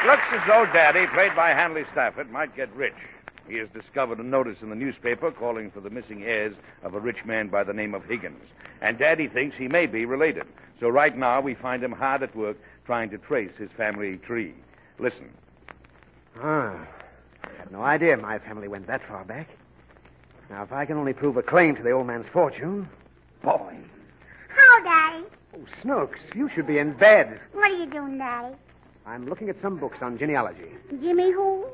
It looks as though Daddy, played by Hanley Stafford, might get rich. He has discovered a notice in the newspaper calling for the missing heirs of a rich man by the name of Higgins. And Daddy thinks he may be related. So right now we find him hard at work trying to trace his family tree. Listen. I had no idea my family went that far back. Now, if I can only prove a claim to the old man's fortune... Boy. Hello, Daddy. Oh, Snooks, you should be in bed. What are you doing, Daddy? I'm looking at some books on genealogy. Jimmy who?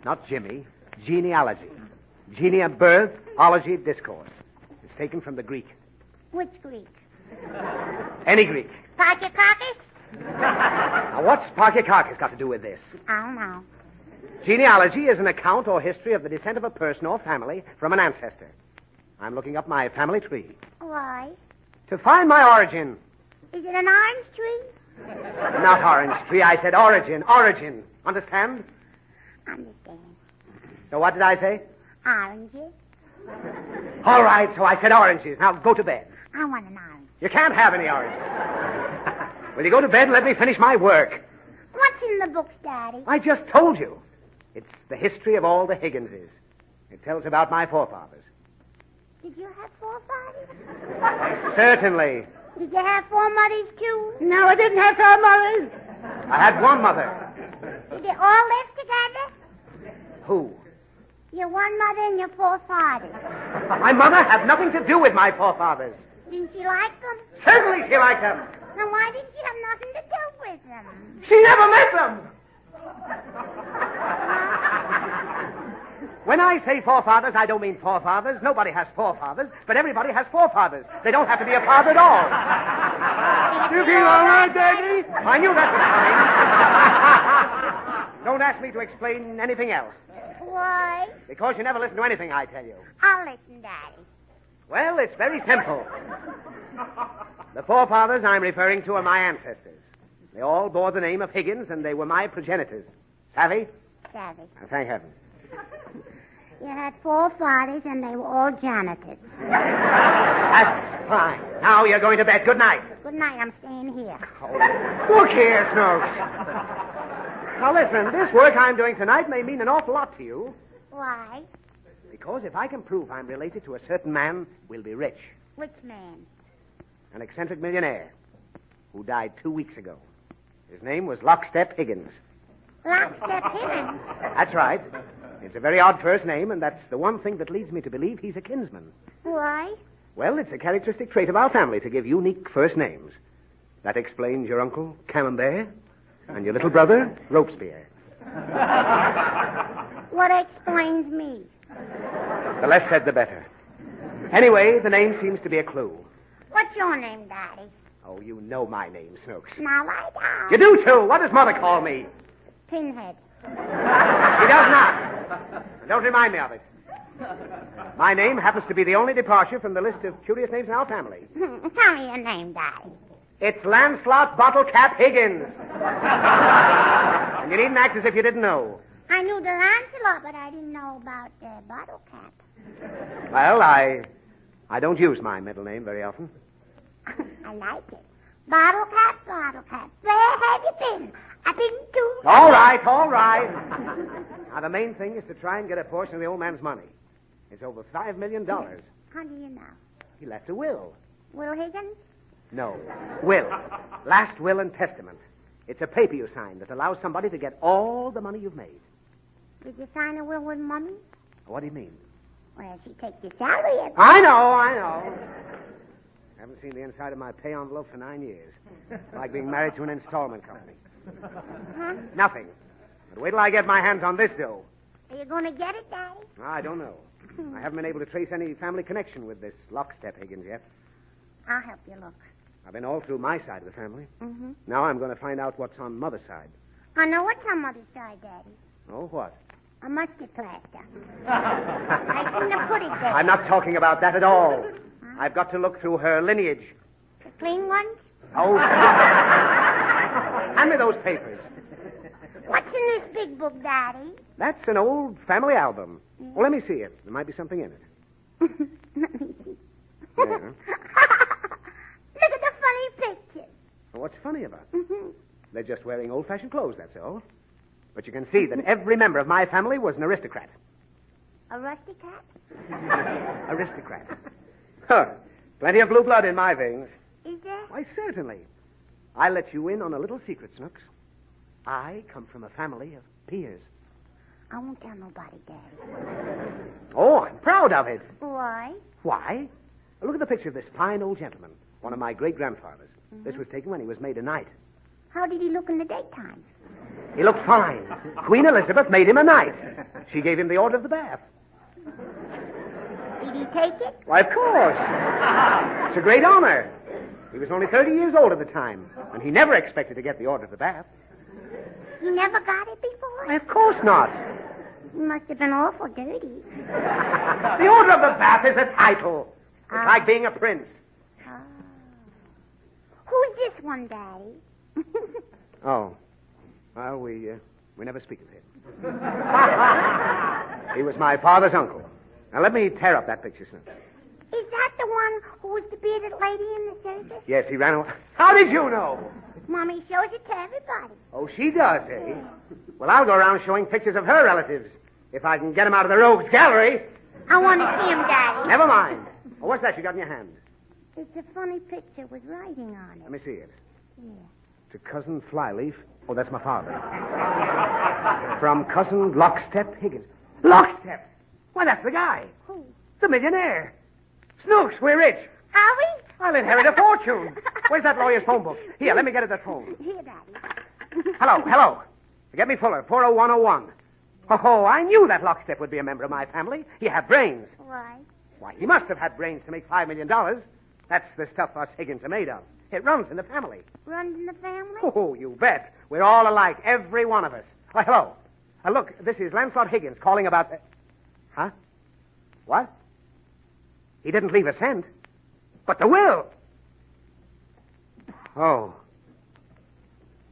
Not Jimmy. Genealogy. Genia, birth, ology, discourse. It's taken from the Greek. Which Greek? Any Greek. Parkakakis? Now, what's Parkakakis got to do with this? I don't know. Genealogy is an account or history of the descent of a person or family from an ancestor. I'm looking up my family tree. Why? To find my origin. Is it an orange tree? Not orange tree. I said origin. Origin. Understand? Understand. So what did I say? Oranges. All right, so I said oranges. Now go to bed. I want an orange. You can't have any oranges. Will you go to bed and let me finish my work? What's in the books, Daddy? I just told you. It's the history of all the Higginses. It tells about my forefathers. Did you have forefathers? Certainly. Did you have four mothers, too? No, I didn't have four mothers. I had one mother. Did they all live together? Who? Your one mother and your four fathers. My mother had nothing to do with my forefathers. Didn't she like them? Certainly she liked them. Then why didn't she have nothing to do with them? She never met them. When I say forefathers, I don't mean forefathers. Nobody has forefathers, but everybody has forefathers. They don't have to be a father at all. You feel all right, Daddy? I knew that was coming. Don't ask me to explain anything else. Why? Because you never listen to anything I tell you. I'll listen, Daddy. Well, it's very simple. The forefathers I'm referring to are my ancestors. They all bore the name of Higgins, and they were my progenitors. Savvy? Savvy. Thank heaven. You had four fathers, and they were all janitors. That's fine. Now you're going to bed. Good night. Good night. I'm staying here. Oh, look here, Snooks. Now listen, this work I'm doing tonight may mean an awful lot to you. Why? Because if I can prove I'm related to a certain man, we'll be rich. Which man? An eccentric millionaire who died 2 weeks ago. His name was Lockstep Higgins. Lockstep Higgins? That's right. It's a very odd first name, and that's the one thing that leads me to believe he's a kinsman. Why? Well, it's a characteristic trait of our family to give unique first names. That explains your uncle, Camembert, and your little brother, Robespierre. What explains me? The less said, the better. Anyway, the name seems to be a clue. What's your name, Daddy? Oh, you know my name, Snooks. Now I don't. You do, too. What does Mother call me? Pinhead. She does not. Don't remind me of it. My name happens to be the only departure from the list of curious names in our family. Tell me your name, Daddy. It's Lancelot Bottlecap Higgins. And you needn't act as if you didn't know. I knew the Lancelot, but I didn't know about the bottle cap. Well, I don't use my middle name very often. I like it. Bottle cap, bottle cap. Where have you been? I've been to... All right. Now, the main thing is to try and get a portion of the old man's money. It's over $5 million. How do you know? He left a will. Will Higgins? No. Will. Last will and testament. It's a paper you sign that allows somebody to get all the money you've made. Did you sign a will with Mummy? What do you mean? Well, she takes your salary every... I know. Haven't seen the inside of my pay envelope for 9 years. Like being married to an installment company. Huh? Nothing. But wait till I get my hands on this dough. Are you going to get it, Daddy? I don't know. I haven't been able to trace any family connection with this Lockstep Higgins yet. I'll help you look. I've been all through my side of the family. Mm-hmm. Now I'm going to find out what's on Mother's side. I know what's on Mother's side, Daddy. Oh, what? A mustard plaster. I shouldn't have put it there. I'm not talking about that at all. Huh? I've got to look through her lineage. The clean ones? Oh, hand me those papers. What's in this big book, Daddy? That's an old family album. Yeah. Well, let me see it. There might be something in it. Let me see. Yeah. Look at the funny pictures. Well, what's funny about it? Mm-hmm. They're just wearing old-fashioned clothes, that's all. But you can see that every member of my family was an aristocrat. A rusty cat? Aristocrat. Huh. Plenty of blue blood in my veins. Is there? Why, certainly. I'll let you in on a little secret, Snooks. I come from a family of peers. I won't tell nobody, Daddy. Oh, I'm proud of it. Why? Why? Look at the picture of this fine old gentleman, one of my great-grandfathers. Mm-hmm. This was taken when he was made a knight. How did he look in the daytime? He looked fine. Queen Elizabeth made him a knight. She gave him the Order of the Bath. Did he take it? Why, of course. It's a great honor. He was only 30 years old at the time, and he never expected to get the Order of the Bath. He never got it before? Why, of course not. He must have been awful dirty. The Order of the Bath is a title. It's like being a prince. Oh. Who's this one, Daddy? Oh. Well, we never speak of him. He was my father's uncle. Now, let me tear up that picture, Snooks. Is that the one who was the bearded lady in the circus? Yes, he ran away. How did you know? Mommy shows it to everybody. Oh, she does, eh? Well, I'll go around showing pictures of her relatives. If I can get them out of the rogues gallery. I want to see him, Daddy. Never mind. Oh, what's that you got in your hand? It's a funny picture with writing on it. Let me see it. Yeah. To Cousin Flyleaf. Oh, that's my father. From Cousin Lockstep Higgins. Lockstep? Why, that's the guy. Who? The millionaire. Snooks, we're rich. Are we? I'll inherit a fortune. Where's that lawyer's phone book? Here, let me get at that phone. Here, Daddy. Hello. Get me Fuller, 40101. Oh, I knew that Lockstep would be a member of my family. He had brains. Why? Why, he must have had brains to make $5 million. That's the stuff us Higgins are made of. It runs in the family. Runs in the family? Oh, you bet. We're all alike, every one of us. Why, hello. Look, this is Lancelot Higgins calling about the... Huh? What? He didn't leave a cent. But the will. Oh.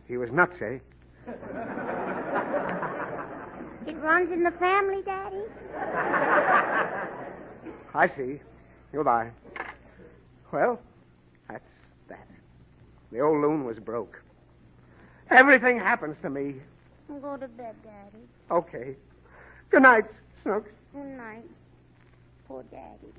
He was nuts, eh? It runs in the family, Daddy. I see. Goodbye. Well, that's that. The old loon was broke. Everything happens to me. Go to bed, Daddy. Okay. Good night, Snooks. Good night. Poor Daddy.